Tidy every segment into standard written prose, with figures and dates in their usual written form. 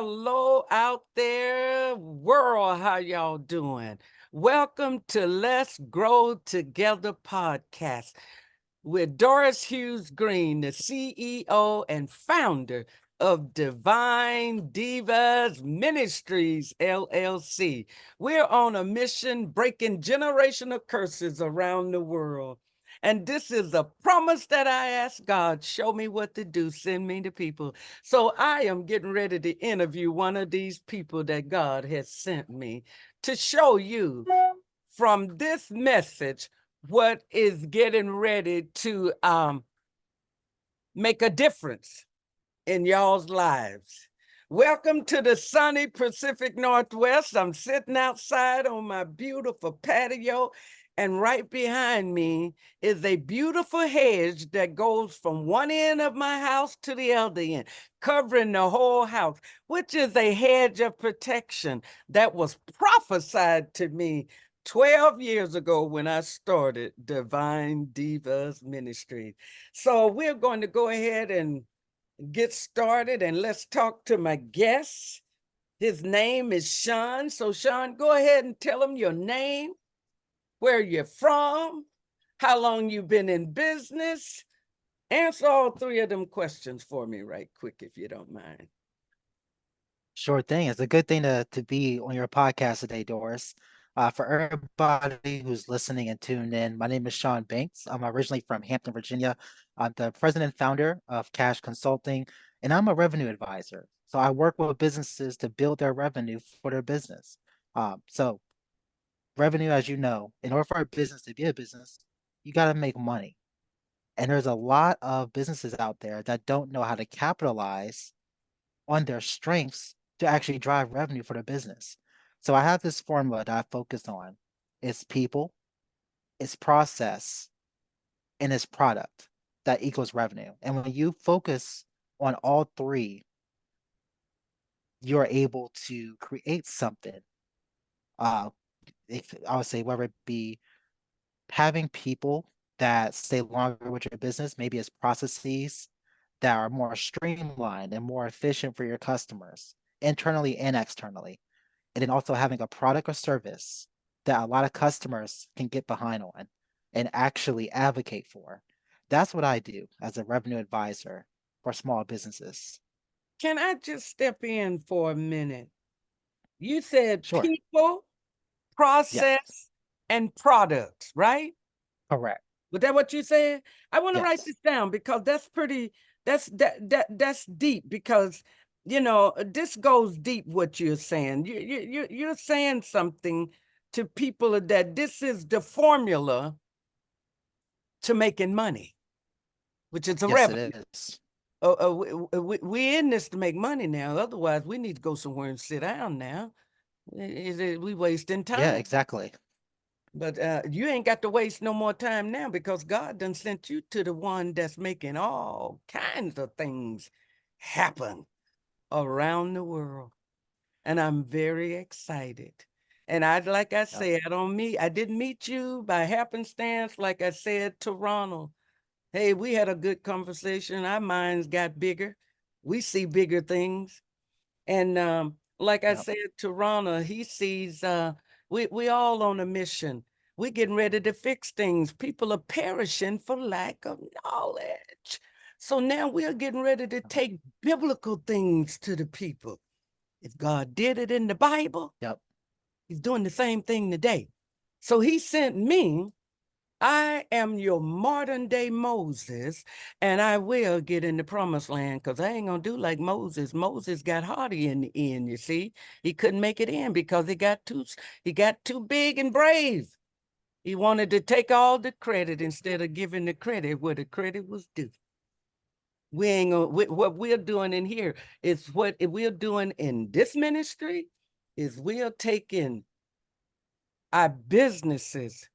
hello out there, world. How y'all doing? Welcome to Let's Grow Together podcast with Doris Hughes Green, the CEO and founder of Divine Divas Ministries, LLC. We're on a mission breaking generational curses around the world. And this is a promise that I asked God, show me what to do, send me the people. So I am getting ready to interview one of these people that God has sent me to show you from this message what is getting ready to make a difference in y'all's lives. Welcome to the sunny Pacific Northwest. I'm sitting outside on my beautiful patio, and right behind me is a beautiful hedge that goes from one end of my house to the other end, covering the whole house, which is a hedge of protection that was prophesied to me 12 years ago when I started Divine Divas Ministry. So we're going to go ahead and get started, and let's talk to my guest. His name is Sean. So Sean, go ahead and tell him your name, where you're from, how long you've been in business. Answer all three of them questions for me right quick, if you don't mind. Sure thing. It's a good thing to be on your podcast today, Doris. For everybody who's listening and tuned in, my name is Sean Banks. I'm originally from Hampton, Virginia. I'm the president and founder of Cash Consulting, and I'm a revenue advisor. So I work with businesses to build their revenue for their business. So revenue, as you know, in order for a business to be a business, you got to make money. And there's a lot of businesses out there that don't know how to capitalize on their strengths to actually drive revenue for their business. So I have this formula that I focus on. It's people, it's process, and it's product that equals revenue. And when you focus on all three, you're able to create something. Uh, if I would say whether it be having people that stay longer with your business, maybe it's processes that are more streamlined and more efficient for your customers, internally and externally. And then also having a product or service that a lot of customers can get behind on and actually advocate for. That's what I do as a revenue advisor for small businesses. Can I just step in for a minute? You said Sure. people, Yes. process, and products, right? Correct. Was that what you said? I want to write Yes. this down because that's pretty, that's deep, because this goes deep what you're saying. You're saying something to people that this is the formula to making money, which is a Yes, it revenue. is. We in this to make money now. Otherwise, we need to go somewhere and sit down now. We wasting Yeah, time. exactly. But you ain't got to waste no more time now, because God done sent you to the one that's making all kinds of things happen around the world. And I'm very excited. And like I Yep. said, I didn't meet you by happenstance. Like I said to Ronald, hey, we had a good conversation. Our minds got bigger. We see bigger things. And like I Yep. said to Rana, he sees we all on a mission. We getting ready to fix things. People are perishing for lack of knowledge. So now we're getting ready to take biblical things to the people. If God did it in the Bible, Yep. he's doing the same thing today. So he sent me. I am your modern day Moses, and I will get in the promised land, because I ain't gonna do like Moses. Moses got haughty in the end, you see. He couldn't make it in because he got too big and brave. He wanted to take all the credit instead of giving the credit where the credit was due. We ain't gonna what we're doing in here is what we're doing in this ministry is we're taking our businesses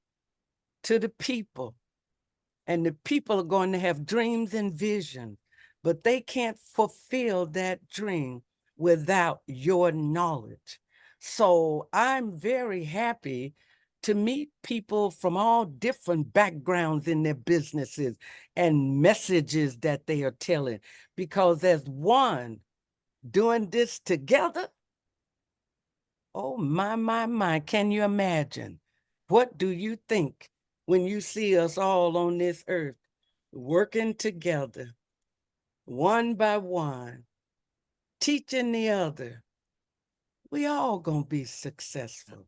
to the people. And the people are going to have dreams and vision, but they can't fulfill that dream without your knowledge. So I'm very happy to meet people from all different backgrounds in their businesses and messages that they are telling, because as one, doing this together. Oh, my. Can you imagine? What do you think when you see us all on this earth working together, one by one, teaching the other? We all gonna be successful.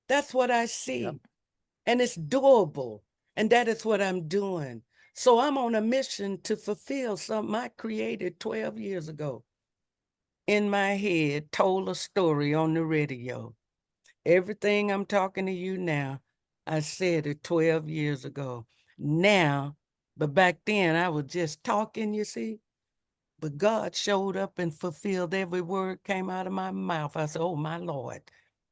That's what I Yep. see. And it's doable. And that is what I'm doing. So I'm on a mission to fulfill something I created 12 years ago. In my head, told a story on the radio. Everything I'm talking to you now, I said it 12 years ago. Now, but back then I was just talking, you see. But God showed up and fulfilled every word came out of my mouth. I said, oh, my Lord,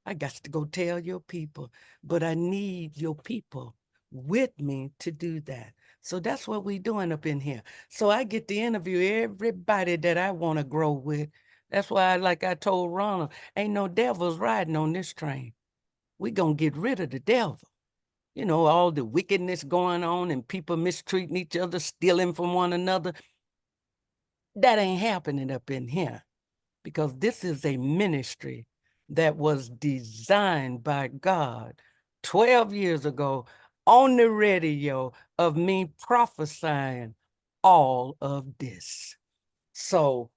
I got to go tell your people, but I need your people with me to do that. So that's what we're doing up in here. So I get to interview everybody that I want to grow with. That's why, like I told Ronald, ain't no devils riding on this train. We're going to get rid of the devil. You know, all the wickedness going on and people mistreating each other, stealing from one another. That ain't happening up in here because this is a ministry that was designed by God 12 years ago on the radio of me prophesying all of this. So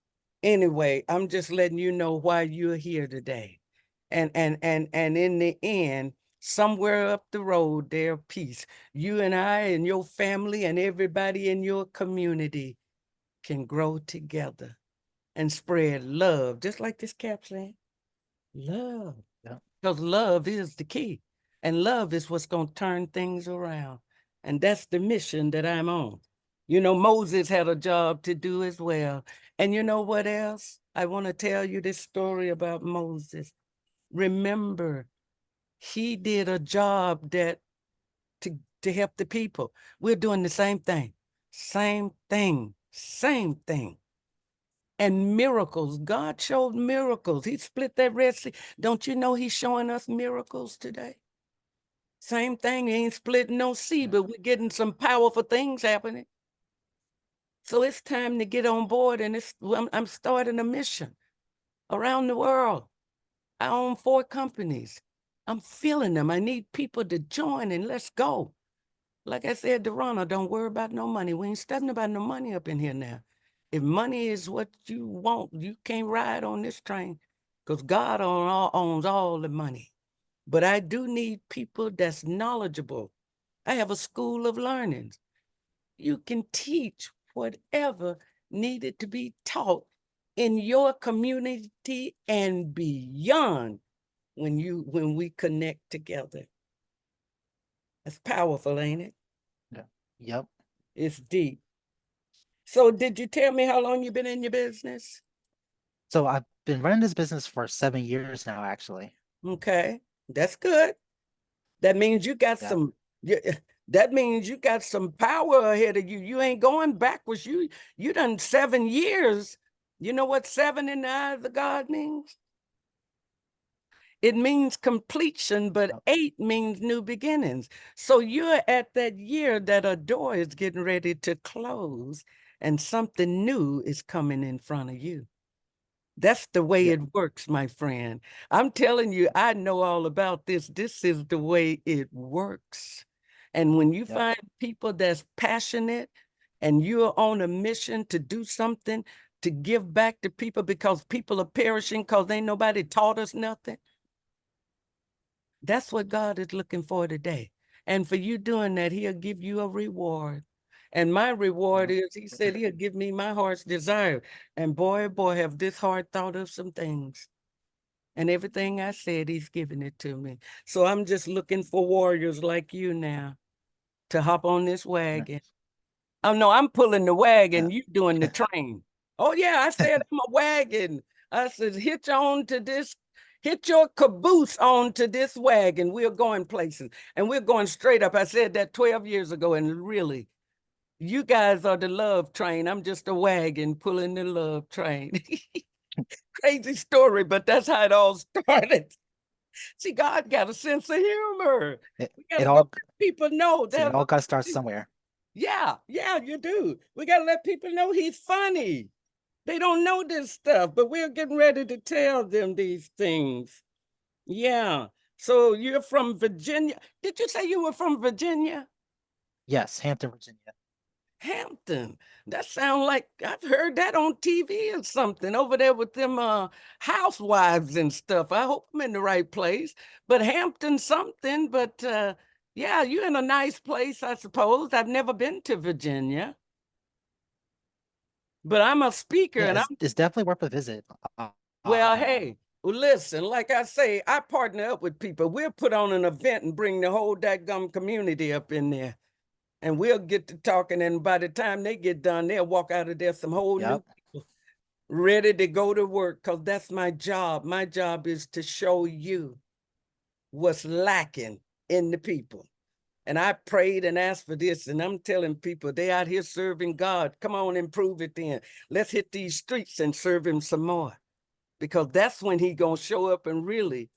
anyway, I'm just letting you know why you're here today. And in the end, somewhere up the road there, peace. You and I and your family and everybody in your community can grow together and spread love, just like this cap saying, love. Yep. Because love is the key. And love is what's going to turn things around. And that's the mission that I'm on. You know, Moses had a job to do as well. And you know what else? I want to tell you this story about Moses. Remember, he did a job that to help the people. We're doing the same thing. Same thing. Same thing. And miracles. God showed miracles. He split that Red Sea. Don't you know he's showing us miracles today? Same thing. He ain't splitting no sea, Yep. but we're getting some powerful things happening. So it's time to get on board. And I'm starting a mission around the world. I own 4 companies. I'm feeling them. I need people to join and let's go. Like I said to Ronald, don't worry about no money. We ain't studying about no money up in here now. If money is what you want, you can't ride on this train because God owns all the money. But I do need people that's knowledgeable. I have a school of learning. You can teach whatever needed to be taught in your community and beyond when we connect together. That's powerful, ain't it? Yep. Yep. It's deep. So did you tell me how long you've been in your business? So I've been running this business for 7 years now, actually. Okay, that's good. That means you got Yep. that means you got some power ahead of you. You ain't going backwards. You done 7 years. You know what 7 in the eyes of God means? It means completion, but Yep. 8 means new beginnings. So you're at that year that a door is getting ready to close and something new is coming in front of you. That's the way Yep. it works, my friend. I'm telling you, I know all about this. This is the way it works. And when you Yep. find people that's passionate and you're on a mission to do something to give back to people because people are perishing because ain't nobody taught us nothing, that's what God is looking for today. And for you doing that, he'll give you a reward. And my reward Yep. is, he said, he'll give me my heart's desire. And boy, have this heart thought of some things. And everything I said, he's giving it to me. So I'm just looking for warriors like you now to hop on this wagon. Nice. Oh, no, I'm pulling the wagon, Yep. you doing the train. Oh, yeah, I said I'm a wagon. I said, hitch your caboose onto this wagon. We're going places and we're going straight up. I said that 12 years ago, and really, you guys are the love train. I'm just a wagon pulling the love train. Crazy story, but that's how it all started. See, God got a sense of humor. It We got it to go all let people know. see it all got to start somewhere. Yeah, you do. We got to let people know he's funny. They don't know this stuff, but we're getting ready to tell them these things. Yeah. So you're from Virginia. Did you say you were from Virginia? Yes, Hampton, Virginia. Hampton. That sound like I've heard that on TV or something over there with them housewives and stuff. I hope I'm in the right place. But Hampton something, but yeah, you're in a nice place, I suppose. I've never been to Virginia, but I'm a speaker Yeah, and it's definitely worth a visit. well, Um, hey, well, listen, like I say, I partner up with people. We'll put on an event and bring the whole dadgum community up in there. And we'll get to talking. And by the time they get done, they'll walk out of there some whole new yep. people ready to go to work. Because that's my job. My job is to show you what's lacking in the people. And I prayed and asked for this, and I'm telling people they out here serving God. Come on, improve it then. Let's hit these streets and serve him some more, because that's when he gonna show up and really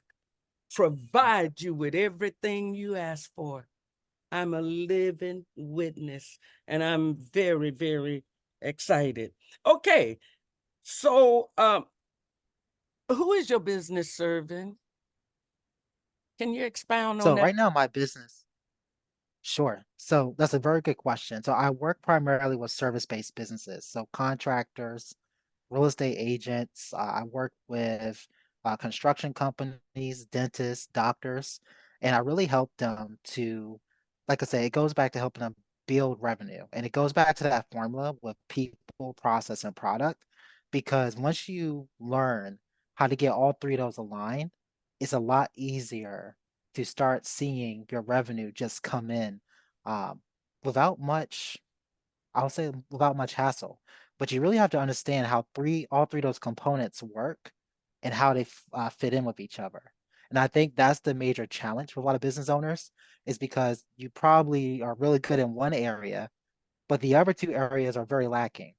provide you with everything you ask for. I'm a living witness, and I'm very, very excited. Okay, so who is your business serving? Can you expound on So that? right now, my business, sure. So that's a very good question. So I work primarily with service-based businesses, so contractors, real estate agents. I work with construction companies, dentists, doctors, and I really help them to, like I say, it goes back to helping them build revenue. And it goes back to that formula with people, process, and product. Because once you learn how to get all three of those aligned, it's a lot easier to start seeing your revenue just come in um, without much, I'll say without much hassle. But you really have to understand how all three of those components work and how they fit in with each other. And I think that's the major challenge for a lot of business owners is because you probably are really good in one area, but the other two areas are very lacking.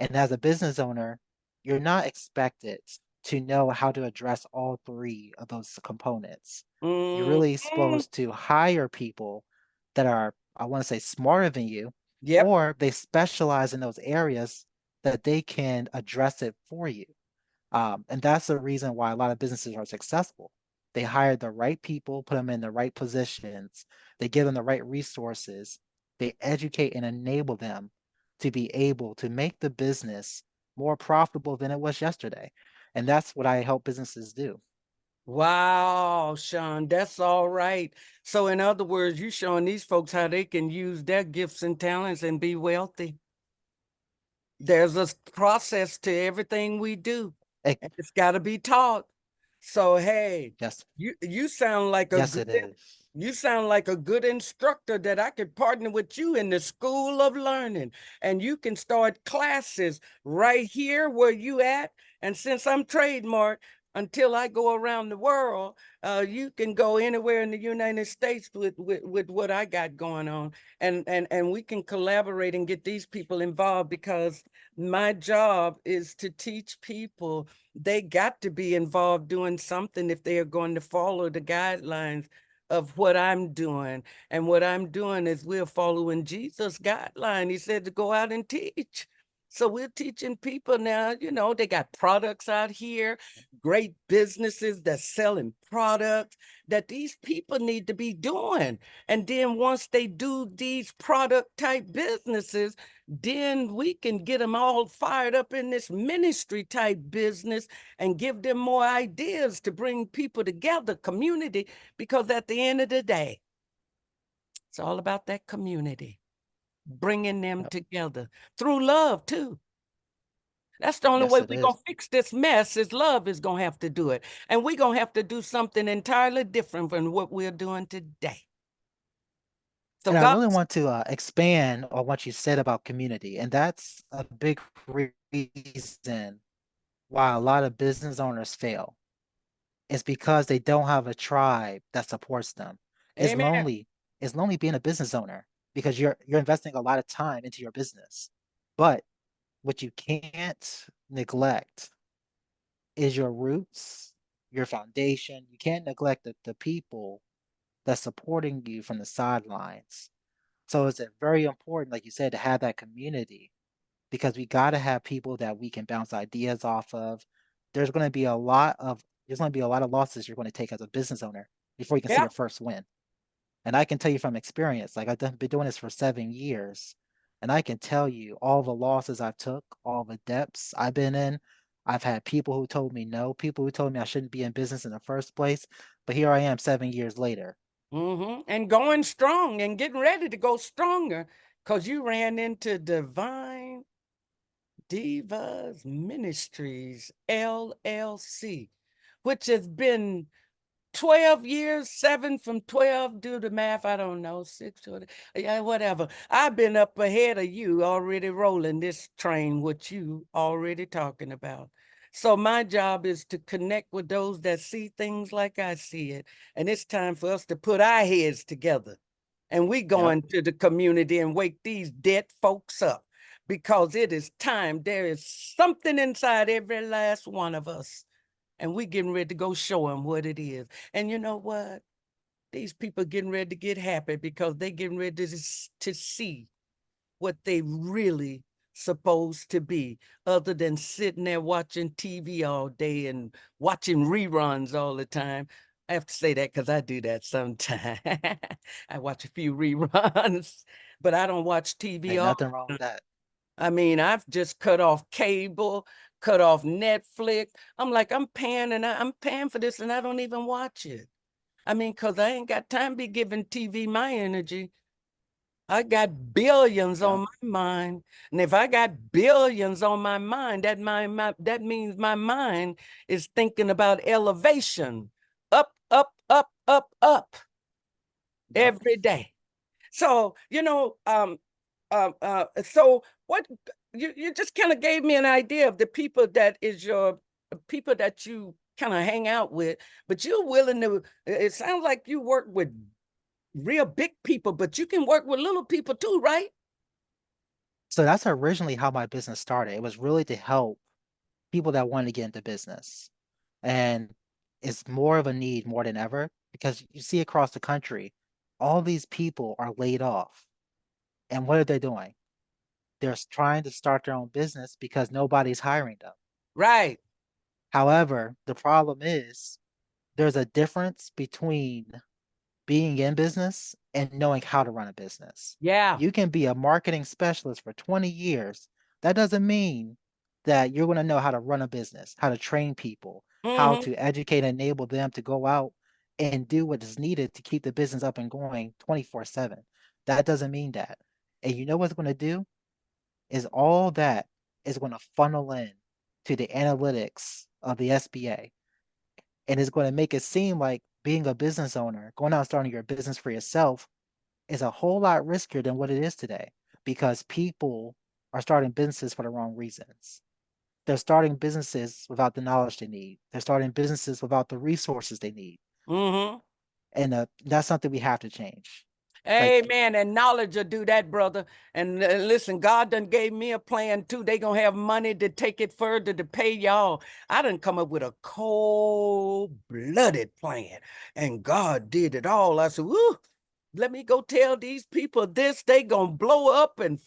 And as a business owner, you're not expected to know how to address all three of those components. You're Mm, really supposed to hire people that are, I want to say, smarter than you, yep. or they specialize in those areas that they can address it for you. And that's the reason why a lot of businesses are successful. They hire the right people, put them in the right positions, they give them the right resources, they educate and enable them to be able to make the business more profitable than it was yesterday. And that's what I help businesses do. Wow, Sean, that's all right. So, in other words, you showing these folks how they can use their gifts and talents and be wealthy. There's a process to everything we do, Eh, and it's got to be taught. So, hey, yes, you sound like a yes, good it is. you sound like a good instructor that I could partner with you in the School of Learning, and you can start classes right here where you at. And since I'm trademarked, until I go around the world, you can go anywhere in the United States with what I got going on, and we can collaborate and get these people involved, because my job is to teach people they got to be involved doing something if they are going to follow the guidelines of what I'm doing. And what I'm doing is we're following Jesus' guideline. He said to go out and teach. So we're teaching people now, they got products out here, great businesses that's selling products that these people need to be doing. And then once they do these product type businesses, then we can get them all fired up in this ministry type business and give them more ideas to bring people together, community, because at the end of the day, it's all about that community, bringing them Yep. together through love too. That's the only Yes, way it we're going is. to fix this mess is love is going to have to do it. And we're going to have to do something entirely different from what we're doing today. So And I God, really want to expand on what you said about community. And that's a big reason why a lot of business owners fail. It's because they don't have a tribe that supports them. It's amen. lonely. It's lonely being a business owner because you're investing a lot of time into your business. But what you can't neglect is your roots, your foundation. You can't neglect the people that's supporting you from the sidelines. So it's very important, like you said, to have that community because we got to have people that we can bounce ideas off of. There's going to be a lot of losses you're going to take as a business owner before you can see Yeah. your first win. And I can tell you from experience, like been doing this for 7 years, and I can tell you all the losses I've took, all the depths I've been in. I've had people who told me no, people who told me I shouldn't be in business in the first place, but here I am 7 years later. And going strong and getting ready to go stronger because you ran into Divine Divas Ministries, LLC, which has been 12 years, 7 from 12, do the math, I don't know, 6, or, yeah, whatever. I've been up ahead of you already rolling this train, what you already talking about. So my job is to connect with those that see things like I see it. And it's time for us to put our heads together. And we go Yep. into the community and wake these dead folks up because it is time. There is something inside every last one of us, and we getting ready to go show them what it is. And you know what? These people getting ready to get happy because they getting ready to see what they really supposed to be, other than sitting there watching TV all day and watching reruns all the time. I have to say that because I do that sometimes. I watch a few reruns, but I don't watch TV Ain't all nothing wrong the with time. that. I mean, I've just cut off cable, cut off Netflix. I'm like, I'm paying and I'm paying for this and I don't even watch it. I mean, because I ain't got time to be giving TV my energy. I got billions Yep. on my mind. And if I got billions on my mind, that means my mind is thinking about elevation, up, up, up, up, up Yep. every day. So, so what you just kind of gave me an idea of the people that is your people that you kind of hang out with, but you're willing to, it sounds like you work with real big people, but you can work with little people too, right? So that's originally how my business started. It was really to help people that want to get into business. And it's more of a need more than ever because you see across the country, all these people are laid off. And what are they doing? They're trying to start their own business because nobody's hiring them. Right. However, the problem is there's a difference between being in business and knowing how to run a business. Yeah. You can be a marketing specialist for 20 years. That doesn't mean that you're going to know how to run a business, how to train people, how Mm-hmm. to educate and enable them to go out and do what is needed to keep the business up and going 24/7. That doesn't mean that. And you know what's going to do is all that is going to funnel in to the analytics of the SBA, and it's going to make it seem like being a business owner, going out and starting your business for yourself is a whole lot riskier than what it is today because people are starting businesses for the wrong reasons. They're starting businesses without the knowledge they need. They're starting businesses without the resources they need. Mm-hmm. And that's something we have to change. Like, Amen. And knowledge will do that, brother. And listen, God done gave me a plan too. They gonna have money to take it further to pay y'all. I done come up with a cold-blooded plan, and God did it all. I said, "Woo, let me go tell these people this. They gonna blow up and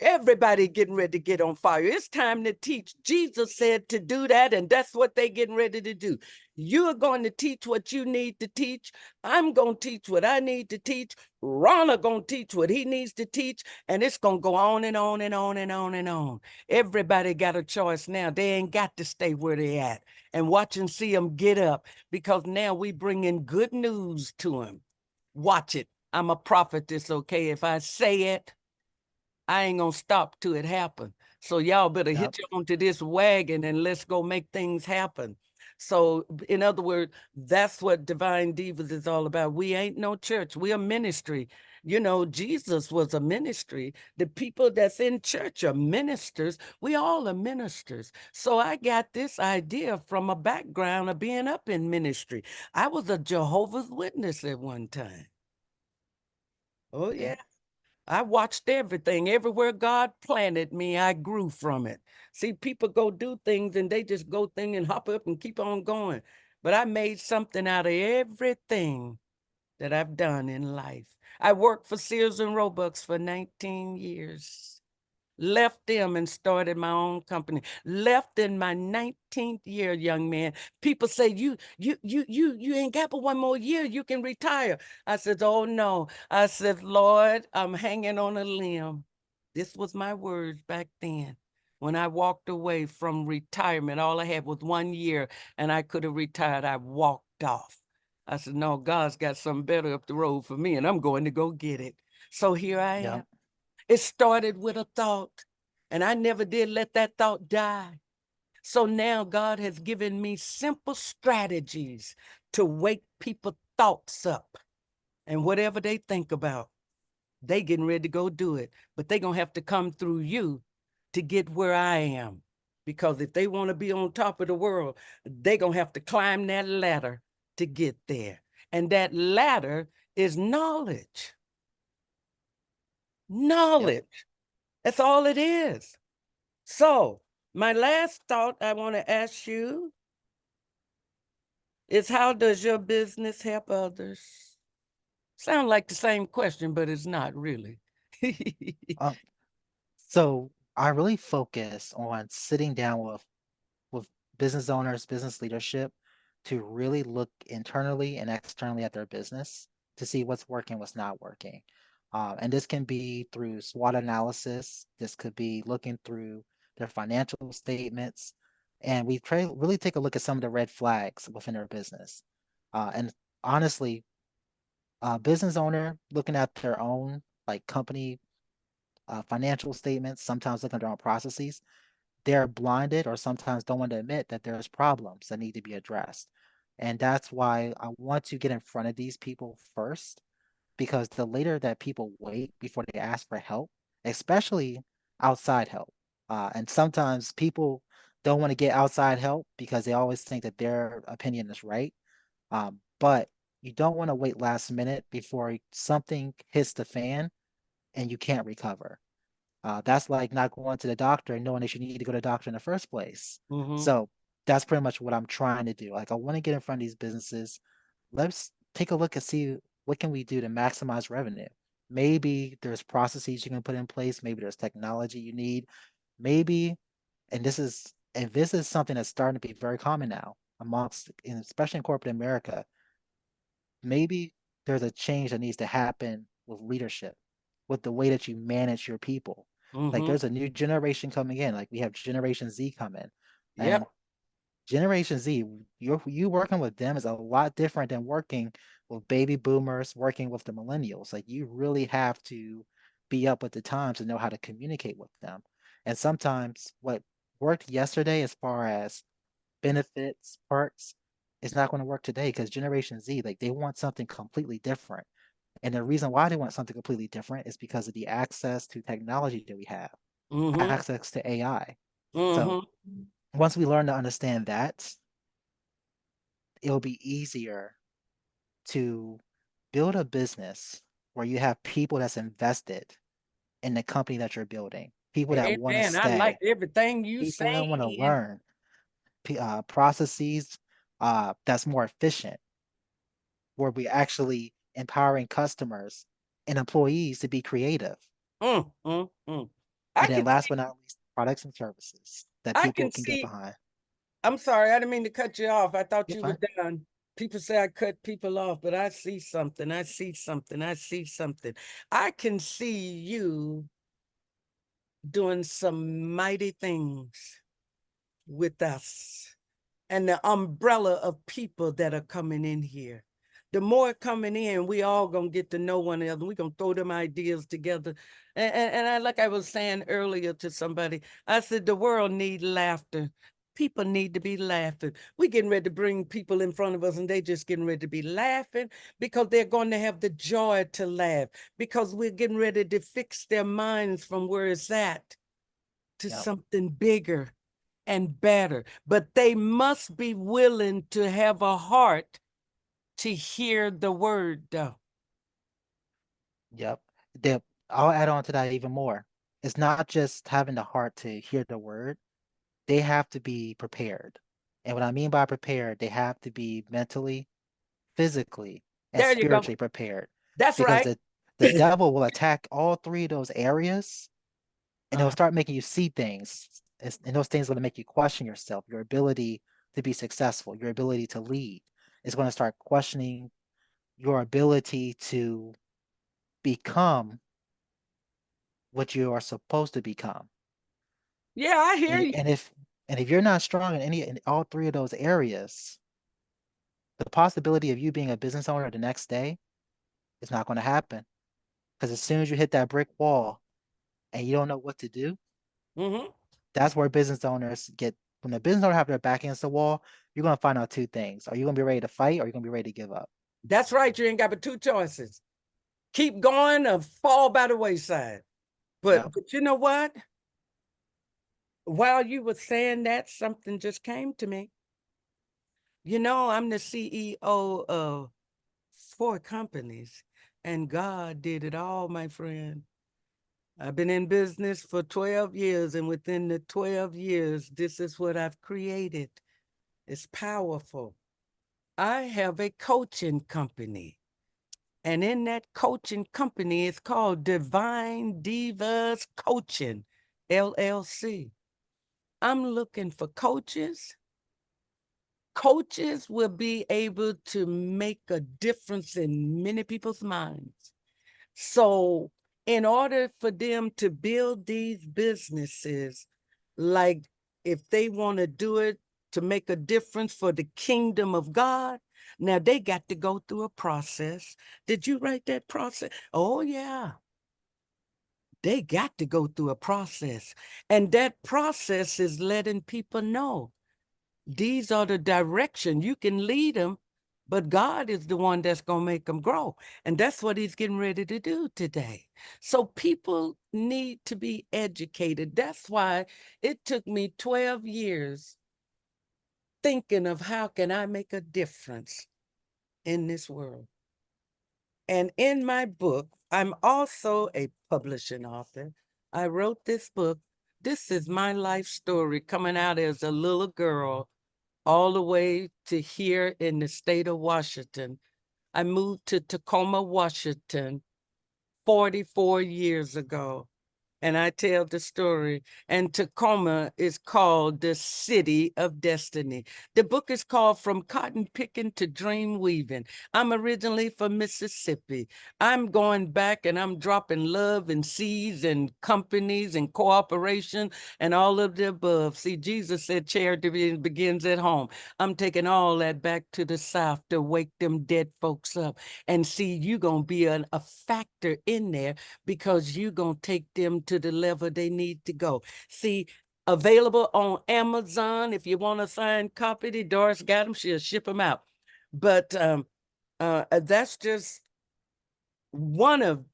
everybody getting ready to get on fire. It's time to teach. Jesus said to do that, and that's what they getting ready to do. You're going to teach what you need to teach. I'm going to teach what I need to teach. Ronna going to teach what he needs to teach, and it's going to go on and on and on and on and on. Everybody got a choice now. They ain't got to stay where they at and watch and see them get up, because now we bring in good news to them. Watch it. I'm a prophetess, okay? If I say it, I ain't gonna stop till it happen. So y'all better yep, hitch onto this wagon and let's go make things happen. So, in other words, that's what Divine Divas is all about. We ain't no church. We a ministry. You know, Jesus was a ministry. The people that's in church are ministers. We all are ministers. So I got this idea from a background of being up in ministry. I was a Jehovah's Witness at one time. Oh, yeah. yeah. I watched everything. Everywhere God planted me, I grew from it. See, people go do things and they just go thing and hop up and keep on going. But I made something out of everything that I've done in life. I worked for Sears and Roebucks for 19 years. left them and started my own company. Left in my 19th year, young man. People say, you ain't got but one more year, you can retire. I said, oh no. I said, Lord, I'm hanging on a limb. This was my words back then. When I walked away from retirement, all I had was 1 year and I could have retired. I walked off. I said, no, God's got something better up the road for me and I'm going to go get it. So here I am. Yep. It started with a thought, and I never did let that thought die. So now God has given me simple strategies to wake people's thoughts up. And whatever they think about, they getting ready to go do it. But they going to have to come through you to get where I am. Because if they want to be on top of the world, they going to have to climb that ladder to get there. And that ladder is knowledge. Yep. Knowledge. That's all it is. So, my last thought I want to ask you is, how does your business help others? Sound like the same question, but it's not really. Um, so I really focus on sitting down with business owners, business leadership to really look internally and externally at their business to see what's working, what's not working. And this can be through SWOT analysis. This could be looking through their financial statements. And we try really take a look at some of the red flags within their business. And honestly, business owner looking at their own like company financial statements, sometimes looking at their own processes, they're blinded or sometimes don't want to admit that there's problems that need to be addressed. And that's why I want to get in front of these people first, because the later that people wait before they ask for help, especially outside help, and sometimes people don't want to get outside help because they always think that their opinion is right. But you don't want to wait last minute before something hits the fan and you can't recover. That's like not going to the doctor and knowing that you need to go to the doctor in the first place. Mm-hmm. So that's pretty much what I'm trying to do. Like I want to get in front of these businesses. Let's take a look and see what can we do to maximize revenue. Maybe there's processes you can put in place. Maybe there's technology you need. Maybe, and this is something that's starting to be very common now amongst, especially in corporate America. Maybe there's a change that needs to happen with leadership, with the way that you manage your people. Like Mm-hmm. there's a new generation coming in. Like we have Generation Z coming, and Yep. Generation Z, you working with them is a lot different than working with baby boomers, working with the millennials. Like you really have to be up with the times and know how to communicate with them. And sometimes what worked yesterday as far as benefits, perks, is not going to work today because Generation Z, like they want something completely different. And the reason why they want something completely different is because of the access to technology that we have, Mm-hmm. access to AI. So Mm-hmm. once we learn to understand that, it'll be easier to build a business where you have people that's invested in the company that you're building, people that want to Amen. I like stay, everything you people that want to saying. learn, processes that's more efficient, where we actually empowering customers and employees to be creative. Mm. I And then can last see, but not least, products and services that I people can can get see. behind. I'm sorry, I didn't mean to cut you off. I thought You're you were fine. done. People say I cut people off, but I see something. I see something. I see something. I can see you doing some mighty things with us and the umbrella of people that are coming in here. The more coming in, we all gonna get to know one another. We're gonna throw them ideas together. And I, like I was saying earlier to somebody, I said the world need laughter. People need to be laughing. We getting ready to bring people in front of us and they just getting ready to be laughing because they're going to have the joy to laugh because we're getting ready to fix their minds from where it's at to Yep. something bigger and better. But they must be willing to have a heart to hear the word, though. Yep. The, I'll add on to that even more. It's not just having the heart to hear the word, they have to be prepared. And what I mean by prepared, they have to be mentally, physically, and There you go. spiritually prepared. That's Because right. the devil will attack all three of those areas and it'll start making you see things. And those things are going to make you question yourself, your ability to be successful, your ability to lead. It's going to start questioning your ability to become what you are supposed to become. Yeah, I hear And, you. and if and if you're not strong in all three of those areas, the possibility of you being a business owner the next day is not going to happen. Because as soon as you hit that brick wall and you don't know what to do, Hmm. that's where business owners get. When a business owner have their back against the wall, you're going to find out two things: are you going to be ready to fight, or are you going to be ready to give up? That's right. You ain't got but two choices: keep going or fall by the wayside. Yeah. But you know what? While you were saying that, something just came to me. You know, I'm the CEO of 4 companies, and God did it all, my friend. I've been in business for 12 years, and within the 12 years, this is what I've created. It's powerful. I have a coaching company, and in that coaching company, it's called Divine Divas Coaching, LLC. I'm looking for coaches. Coaches will be able to make a difference in many people's minds. So, in order for them to build these businesses, like if they want to do it to make a difference for the kingdom of God, now they got to go through a process. Did you write that process? Oh, yeah. They got to go through a process. And that process is letting people know these are the direction. You can lead them, but God is the one that's going to make them grow. And that's what he's getting ready to do today. So people need to be educated. That's why it took me 12 years thinking of how can I make a difference in this world. And in my book, I'm also a publishing author. I wrote this book. This is my life story coming out as a little girl all the way to here in the state of Washington. I moved to Tacoma, Washington 44 years ago. And I tell the story. And Tacoma is called the City of Destiny. The book is called From Cotton Picking to Dream Weaving. I'm originally from Mississippi. I'm going back and I'm dropping love and seeds and companies and cooperation and all of the above. See, Jesus said charity begins at home. I'm taking all that back to the South to wake them dead folks up. And see, you're going to be a factor in there because you're going to take them to the level they need to go. See, available on Amazon. If you want a signed copy, Doris got them. She'll ship them out. But that's just one of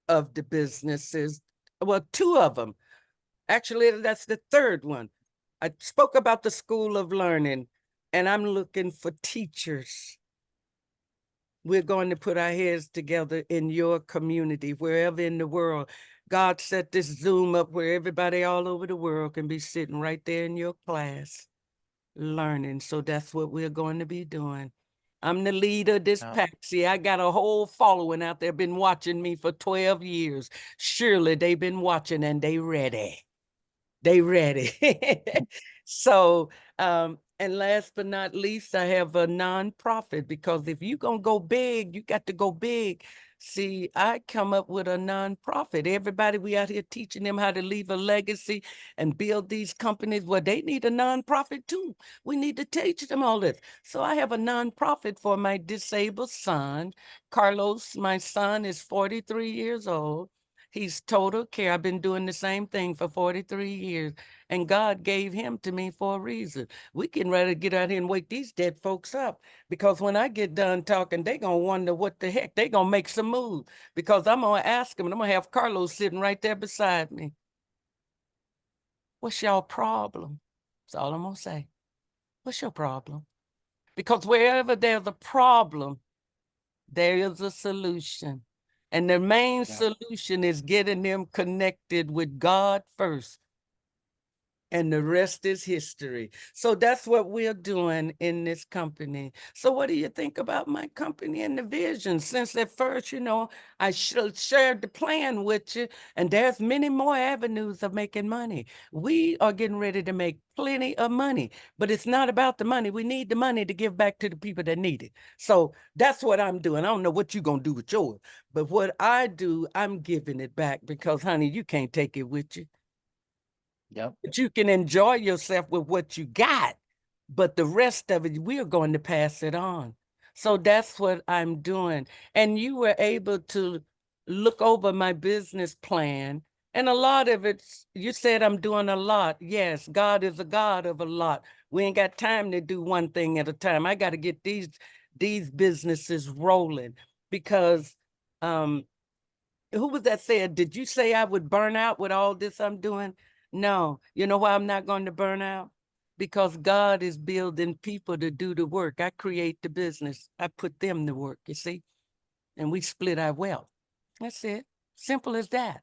the businesses. Well, 2 of them. Actually, that's the third one. I spoke about the School of Learning, and I'm looking for teachers. We're going to put our heads together in your community, wherever in the world. God set this Zoom up where everybody all over the world can be sitting right there in your class learning. So that's what we're going to be doing. I'm the leader of this Yeah. pack. See, I got a whole following out there, been watching me for 12 years. Surely they've been watching and they ready. They ready. So, and last but not least, I have a nonprofit because if you're going to go big, you got to go big. See, I come up with a nonprofit. Everybody, we out here teaching them how to leave a legacy and build these companies. Well, they need a nonprofit too. We need to teach them all this. So I have a nonprofit for my disabled son. Carlos, my son, is 43 years old. He's total care. I've been doing the same thing for 43 years, and God gave him to me for a reason. We can rather get out here and wake these dead folks up because when I get done talking, they're going to wonder what the heck. They're going to make some move because I'm going to ask them, and I'm going to have Carlos sitting right there beside me. What's your problem? That's all I'm going to say. What's your problem? Because wherever there's a problem, there is a solution. And the main Yeah. solution is getting them connected with God first. and the rest is history. So that's what we're doing in this company. So what do you think about my company and the vision? Since at first, I shared the plan with you, and there's many more avenues of making money. We are getting ready to make plenty of money, but it's not about the money. We need the money to give back to the people that need it. So that's what I'm doing. I don't know what you're going to do with yours, but what I do, I'm giving it back because, honey, you can't take it with you. Yep. But you can enjoy yourself with what you got, but the rest of it, we are going to pass it on. So that's what I'm doing. And you were able to look over my business plan. And a lot of it, you said I'm doing a lot. Yes, God is a God of a lot. We ain't got time to do one thing at a time. I got to get these businesses rolling because who was that said, did you say I would burn out with all this I'm doing? No. You know why I'm not going to burn out? Because God is building people to do the work. I create the business. I put them to work, you see? And we split our wealth. That's it. Simple as that.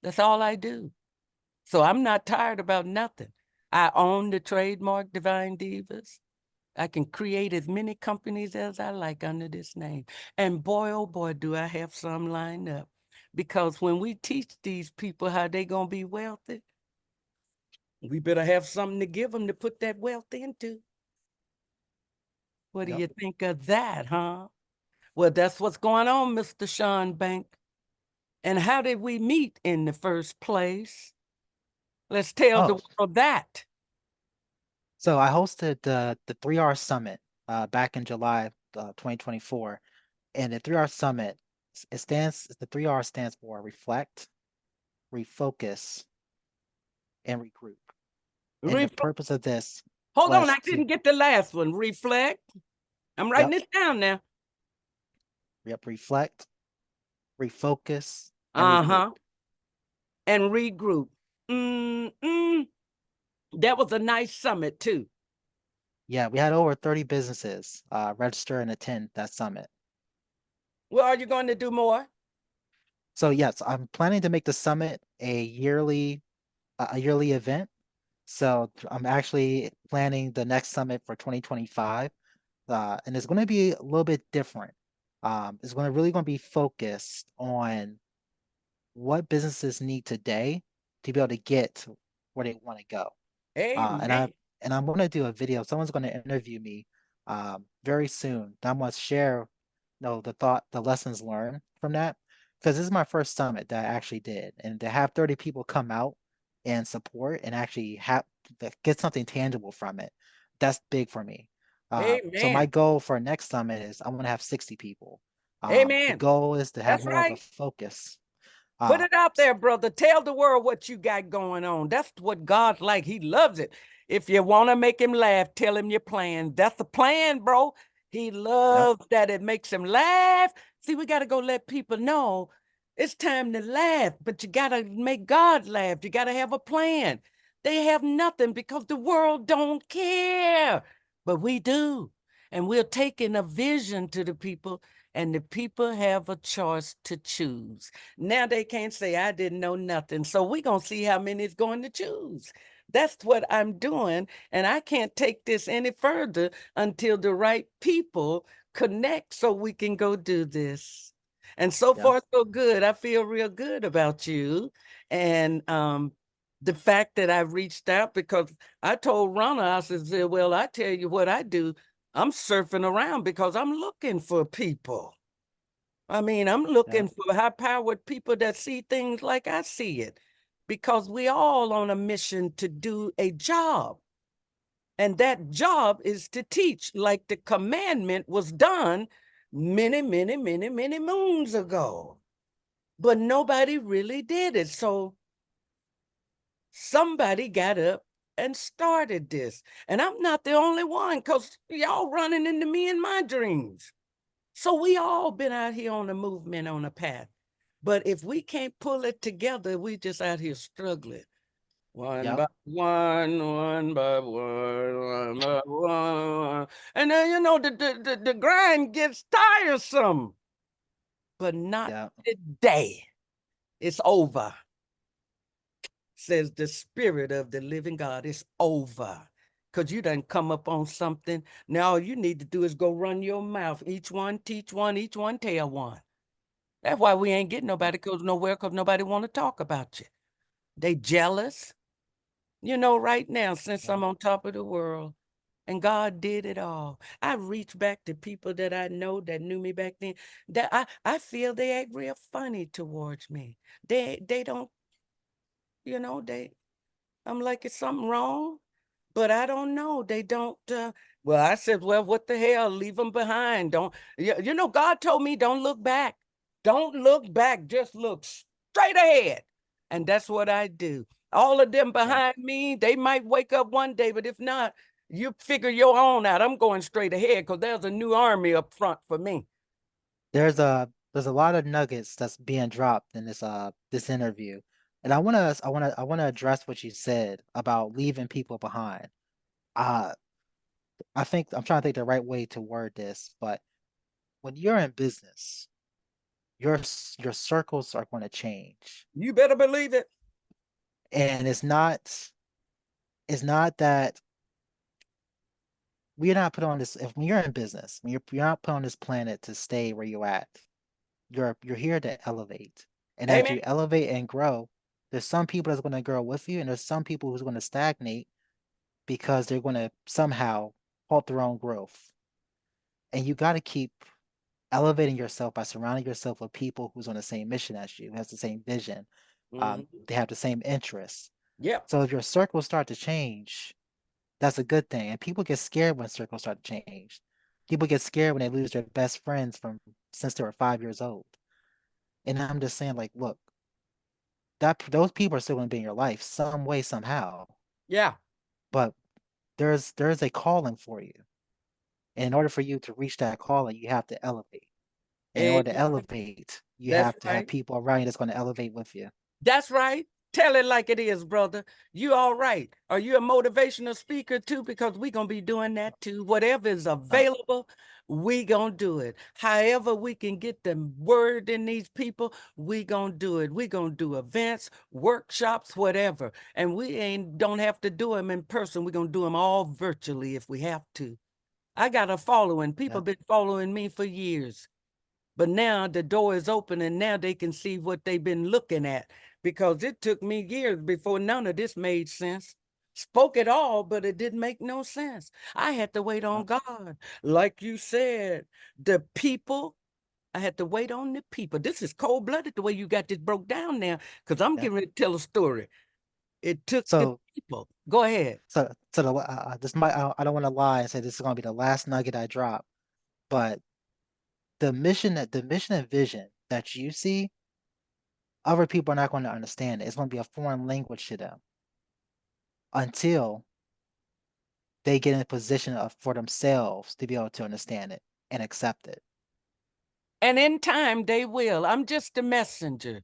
That's all I do. So I'm not tired about nothing. I own the trademark Divine Divas. I can create as many companies as I like under this name. And boy, oh boy, do I have some lined up. Because when we teach these people how they going to be wealthy, we better have something to give them to put that wealth into. What do Yep. you think of that, huh? Well, that's what's going on, Mr. Sean Bank. And how did we meet in the first place? Let's tell the Oh, world that. so I hosted the 3R Summit back in July 2024. And the 3R Summit, the 3R stands for reflect, refocus, and regroup. And the purpose of this Hold on, I was to, didn't get the last one. Reflect. I'm writing yep, this down now. reflect, refocus, and regroup. Uh-huh. And regroup. Mm-mm. That was a nice summit too. Yeah, we had over 30 businesses register and attend that summit. Well, are you going to do more? So yes, I'm planning to make the summit a yearly event. So I'm actually planning the next summit for 2025, and it's going to be a little bit different. It's really going to be focused on what businesses need today to be able to get where they want to go. Uh, and I Amen. and I'm going to do a video. Someone's going to interview me very soon. I'm going to share, the lessons learned from that, because this is my first summit that I actually did, and to have 30 people come out and support and actually get something tangible from it, that's big for me. So my Amen. goal for next summit is I want to have 60 people. The Amen. goal is to have That's more of a right. focus. Put Uh, it out there, brother. Tell the world what you got going on. That's what God's like. He loves it. If you want to make him laugh, tell him your plan. That's the plan, bro. He yep, loves that. It makes him laugh. See, we got to go let people know it's time to laugh, but you got to make God laugh. You got to have a plan. They have nothing because the world don't care, but we do. And we're taking a vision to the people, and the people have a choice to choose. Now they can't say I didn't know nothing. So we're going to see how many is going to choose. That's what I'm doing. And I can't take this any further until the right people connect so we can go do this. And so yep, far, so good. I feel real good about you. And the fact that I reached out, because I told Ronna, I said, well, I tell you what I do. I'm surfing around because I'm looking for people. I mean, I'm yep, looking for high-powered people that see things like I see it, because we all on a mission to do a job. And that job is to teach, like the commandment was done many, many, many, many moons ago. But nobody really did it. So somebody got up and started this. And I'm not the only one, because y'all running into me in my dreams. So we all been out here on a movement, on a path. But if we can't pull it together, we just out here struggling. One yep, by one by one by one. And then, the grind gets tiresome. But not yep. today. It's over. says the Spirit of the living God. It's over. Because you done come up on something. Now all you need to do is go run your mouth. Each one teach one, each one tell one. That's why we ain't getting nobody goes nowhere, because nobody want to talk about you. They jealous. You know, right now, since Yeah. I'm on top of the world, and God did it all. I reach back to people that I know that knew me back then. That I feel they act real funny towards me. They don't, you know, I'm like, is something wrong? But I don't know. They don't. Well, I said, well, what the hell? Leave them behind. Don't. You know, God told me, don't look back. Don't look back. Just look straight ahead. And that's what I do. All of them Yeah. behind me, they might wake up one day, but if not, you figure your own out. I'm going straight ahead because there's a new army up front for me. There's a lot of nuggets that's being dropped in this interview. And I wanna address what you said about leaving people behind. Uh I think I'm trying to think the right way to word this, but when you're in business, your circles are going to change. You better believe it. And it's not that we're not put on this if when you're in business, when you're not put on this planet to stay where you're at. You're here to elevate. And as Amen. you elevate and grow, there's some people that's going to grow with you, and there's some people who's going to stagnate because they're going to somehow halt their own growth. And you got to keep elevating yourself by surrounding yourself with people who's on the same mission as you, has the same vision. Mhm. They have the same interests. Yep. So if your circles start to change, that's a good thing. And people get scared when circles start to change. People get scared when they lose their best friends from since they were 5 years old. And I'm just saying, like, look, that those people are still going to be in your life some way, somehow. Yeah. But there's a calling for you. And in order for you to reach that calling, you have to elevate. And in order to Amen. elevate, you That's have to have right. people around you that's going to elevate with you. That's right. Tell it like it is, brother. You all right. Are you a motivational speaker too? Because we're going to be doing that too. Whatever is Uh, available, we going to do it. However we can get the word in these people, we going to do it. We going to do events, workshops, whatever. And we ain't don't have to do them in person. We're going to do them all virtually if we have to. I got a following. People yeah, been following me for years. But now the door is open and now they can see what they've been looking at, because it took me years before none of this made sense. Spoke it all, but it didn't make no sense. I had to wait yeah, on God. Like you said, the people, I had to wait on the people. This is cold-blooded the way you got this broke down now, because I'm yeah. getting ready to tell a story. It took the So, people. Go ahead. this might, I don't want to lie and say this is going to be the last nugget I drop, but the mission and vision that you see, other people are not going to understand it. It's going to be a foreign language to them until they get in a position of for themselves to be able to understand it and accept it. And in time, they will. I'm just a messenger.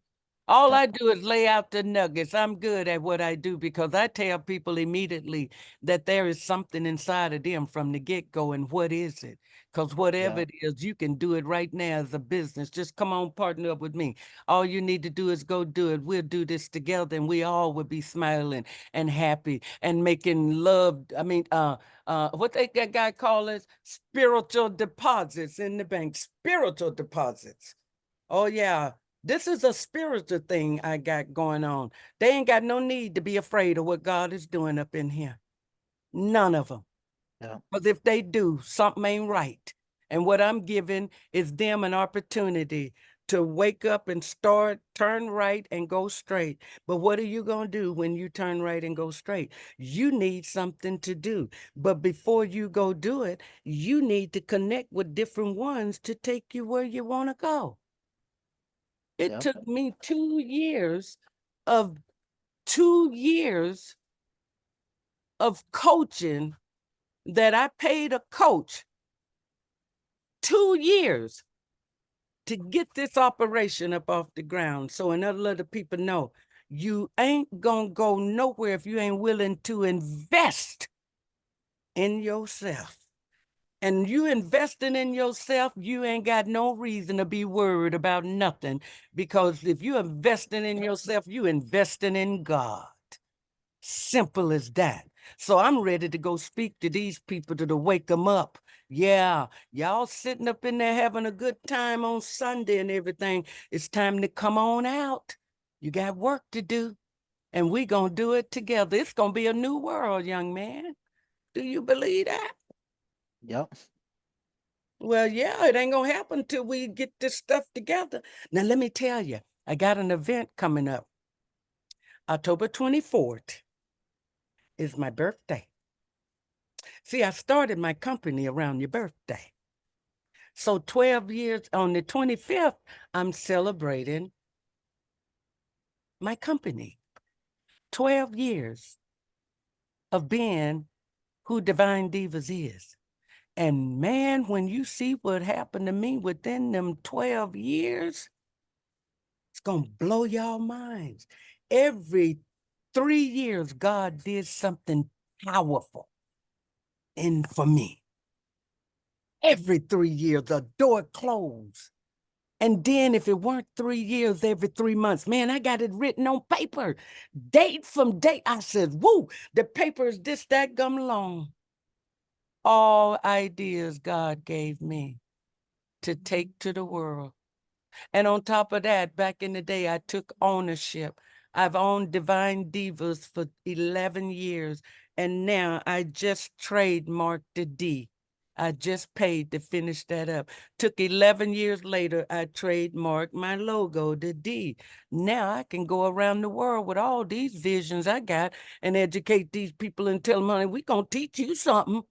All Yep, I do is lay out the nuggets. I'm good at what I do because I tell people immediately that there is something inside of them from the get-go. And what is it? Because whatever yep, it is, you can do it right now as a business. Just come on, partner up with me. All you need to do is go do it. We'll do this together and we all will be smiling and happy and making love. I mean, what that guy call it? Spiritual deposits in the bank. Spiritual deposits. Oh yeah, this is a spiritual thing I got going on. They ain't got no need to be afraid of what God is doing up in here. None of them. yep, Because if they do, something ain't right. And what I'm giving is them an opportunity to wake up and start, turn right and go straight. But what are you going to do when you turn right and go straight? You need something to do. But before you go do it, you need to connect with different ones to take you where you want to go. It yep, took me 2 years of 2 years of coaching that I paid a coach 2 years to get this operation up off the ground. So in order to let the people know, you ain't gonna go nowhere if you ain't willing to invest in yourself. And you investing in yourself, you ain't got no reason to be worried about nothing. Because if you investing in yourself, you investing in God. Simple as that. So I'm ready to go speak to these people to wake them up. Yeah, y'all sitting up in there having a good time on Sunday and everything. It's time to come on out. You got work to do, and we gonna do it together. It's gonna be a new world, young man. Do you believe that? Yep. Well, yeah, it ain't gonna happen till we get this stuff together. Now, let me tell you, I got an event coming up. October 24th is my birthday. See, I started my company around your birthday. So 12 years on the 25th, I'm celebrating my company. 12 years of being who Divine Divas is. And man, when you see what happened to me within them 12 years, it's going to blow y'all minds. Every 3 years, God did something powerful for me. Every 3 years, a door closed. And then if it weren't 3 years, every 3 months, man, I got it written on paper. Date from date. I said, woo, the paper is this, that gum long. All ideas God gave me to take to the world. And on top of that, back in the day, I took ownership. I've owned Divine Divas for 11 years. And now I just trademarked the D. I just paid to finish that up. Took 11 years later, I trademarked my logo, the D. Now I can go around the world with all these visions I got and educate these people and tell them, honey, we gonna teach you something.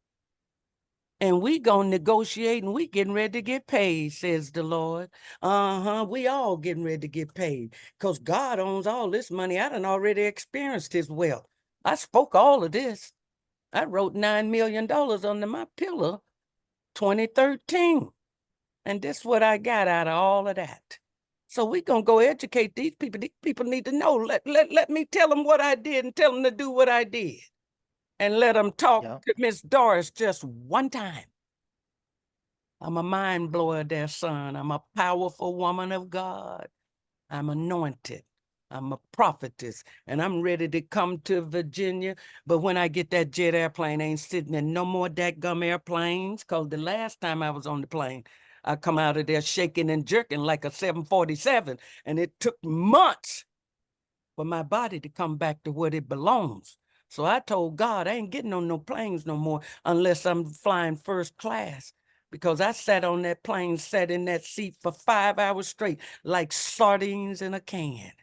And we gonna negotiate and we getting ready to get paid, says the Lord. We all getting ready to get paid because God owns all this money. I done already experienced his wealth. I spoke all of this. I wrote $9 million under my pillow 2013. And this is what I got out of all of that. So we gonna go educate these people. These people need to know. Let me tell them what I did and tell them to do what I did. And let them talk Yep. to Miss Doris just one time. I'm a mind blower there, son. I'm a powerful woman of God. I'm anointed. I'm a prophetess, and I'm ready to come to Virginia. But when I get that jet airplane, I ain't sitting in no more dadgum airplanes, because the last time I was on the plane, I come out of there shaking and jerking like a 747, and it took months for my body to come back to what it belongs. So I told God, I ain't getting on no planes no more unless I'm flying first class. Because I sat on that plane, sat in that seat for 5 hours straight, like sardines in a can.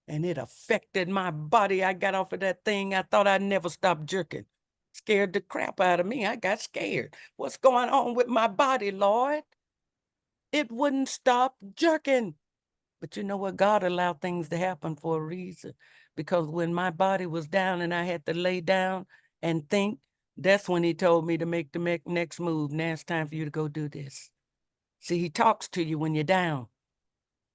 And it affected my body. I got off of that thing. I thought I'd never stop jerking. Scared the crap out of me. I got scared. What's going on with my body, Lord? It wouldn't stop jerking. But you know what? God allowed things to happen for a reason. Because when my body was down and I had to lay down and think, that's when he told me to make the next move. Now it's time for you to go do this. See, he talks to you when you're down.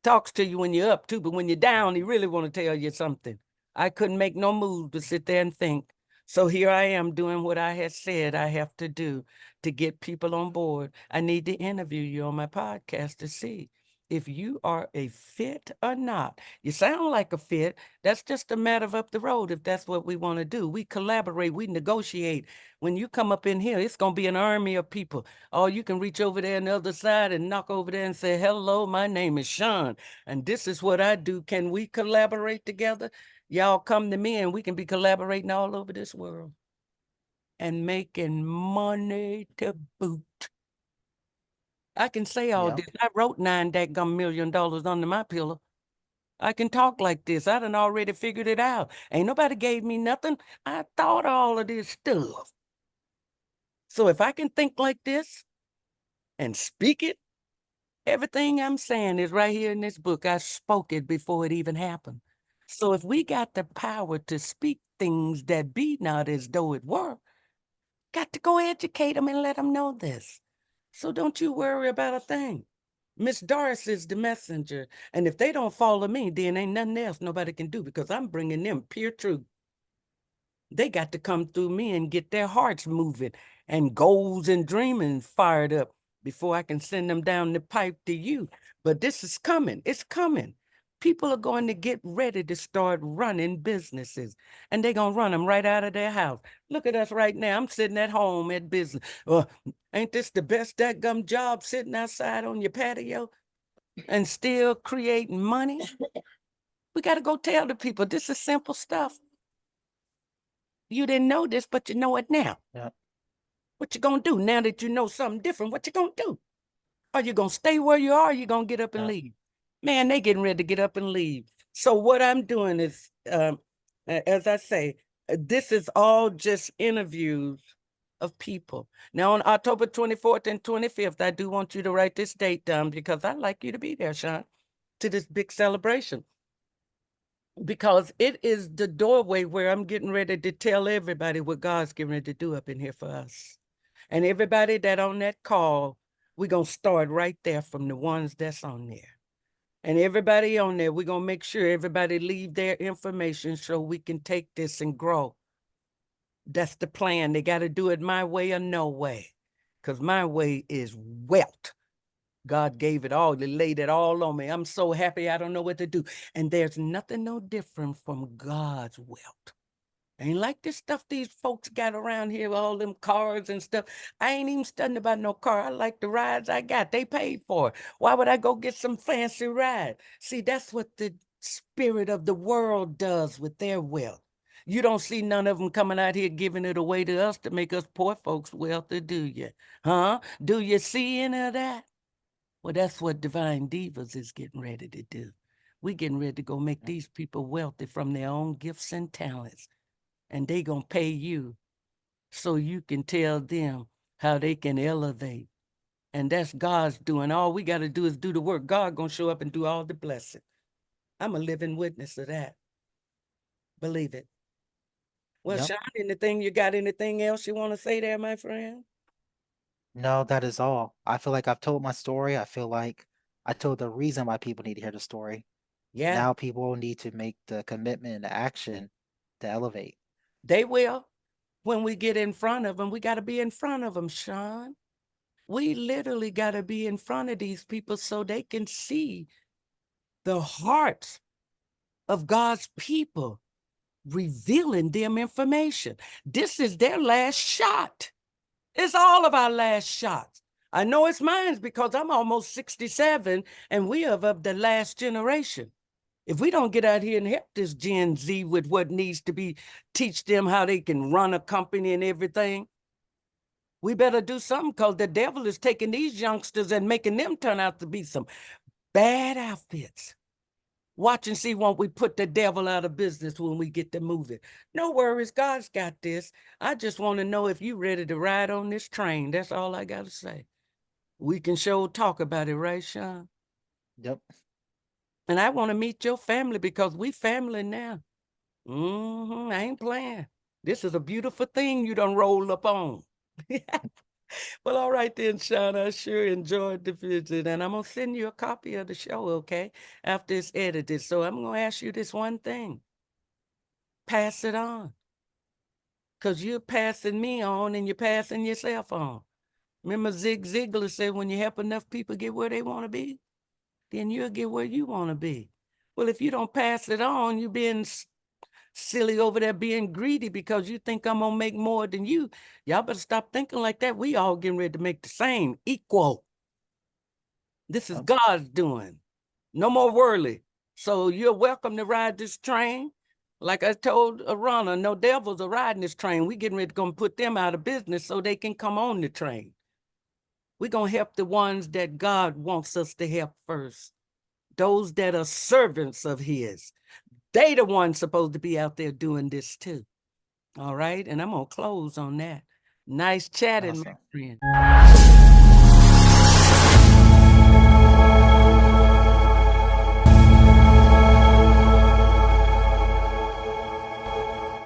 Talks to you when you're up too, but when you're down, he really want to tell you something. I couldn't make no move but sit there and think. So here I am doing what I had said I have to do to get people on board. I need to interview you on my podcast to see if you are a fit or not. You sound like a fit. That's just a matter of up the road if that's what we want to do. We collaborate, we negotiate. When you come up in here, it's going to be an army of people. Oh, you can reach over there on the other side and knock over there and say, hello, my name is Sean, and this is what I do. Can we collaborate together? Y'all come to me and we can be collaborating all over this world and making money to boot. I can say all Yep. this. I wrote $9 million under my pillow. I can talk like this. I done already figured it out. Ain't nobody gave me nothing. I thought all of this stuff. So if I can think like this and speak it, everything I'm saying is right here in this book. I spoke it before it even happened. So if we got the power to speak things that be not as though it were, got to go educate them and let them know this. So don't you worry about a thing. Miss Doris is the messenger. And if they don't follow me, then ain't nothing else nobody can do because I'm bringing them pure truth. They got to come through me and get their hearts moving and goals and dreaming fired up before I can send them down the pipe to you. But this is coming. It's coming. people are going to get ready to start running businesses, and they're going to run them right out of their house. Look at us right now. I'm sitting at home at business. Ain't this the best dadgum job, sitting outside on your patio and still creating money? We got to go tell the people this is simple stuff. You didn't know this, but you know it now. Yeah. What you gonna do now that you know something different? What you gonna do? Are you gonna stay where you are? Or you gonna get up and Yeah. leave? Man, they getting ready to get up and leave. So what I'm doing is, as I say, this is all just interviews of people. Now on October 24th and 25th, I do want you to write this date down because I'd like you to be there, Sean, to this big celebration. Because it is the doorway where I'm getting ready to tell everybody what God's getting ready to do up in here for us. And everybody that on that call, we're going to start right there from the ones that's on there. And everybody on there, we're going to make sure everybody leave their information so we can take this and grow. That's the plan. They got to do it my way or no way, because my way is wealth. God gave it all. He laid it all on me. I'm so happy I don't know what to do. And there's nothing no different from God's wealth. Ain't like this stuff these folks got around here, all them cars and stuff. I ain't even studying about no car. I like the rides I got. They paid for it. Why would I go get some fancy ride? See, that's what the spirit of the world does with their wealth. You don't see none of them coming out here giving it away to us to make us poor folks wealthy, do you? Huh? Do you see any of that? Well, that's what Divine Divas is getting ready to do. We're getting ready to go make these people wealthy from their own gifts and talents. And they going to pay you so you can tell them how they can elevate. And that's God's doing. All we got to do is do the work. God going to show up and do all the blessing. I'm a living witness of that. Believe it. Well, Yep. Sean, anything else you want to say there, my friend? No, that is all. I feel like I've told my story. I feel like I told the reason why people need to hear the story. Yeah, Now people need to make the commitment and the action to elevate. they will. When we get in front of them, we got to be in front of them, Sean. We literally got to be in front of these people so they can see the hearts of God's people, revealing them information. This is their last shot. It's all of our last shots. I know it's mine because I'm almost 67 and we are of the last generation. If we don't get out here and help this Gen Z with what needs to be, teach them how they can run a company and everything, we better do something because the devil is taking these youngsters and making them turn out to be some bad outfits. Watch and see, won't we put the devil out of business when we get to moving? No worries, God's got this. I just want to know if you ready to ride on this train. That's all I got to say. We can sure talk about it, right, Sean? Yep. And I want to meet your family because we family now. I ain't playing. This is a beautiful thing you done roll up on. Well, all right then, Sean. I sure enjoyed the visit, and I'm gonna send you a copy of the show, okay, after it's edited. So I'm gonna ask you this one thing: pass it on, cause you're passing me on, and you're passing yourself on. Remember, Zig Ziglar said, "When you help enough people get where they want to be, then you'll get where you want to be." Well, if you don't pass it on, you're being silly over there being greedy because you think I'm gonna make more than you. Y'all better stop thinking like that. We all getting ready to make the same, equal. This is Yep. God's doing. No more worldly. So you're welcome to ride this train. Like I told Arana, no devils are riding this train. We getting ready to go and put them out of business so they can come on the train. We're gonna help the ones that God wants us to help first. Those that are servants of his. They the ones supposed to be out there doing this too. All right. And I'm going to close on that. Nice chatting, Awesome. my friend.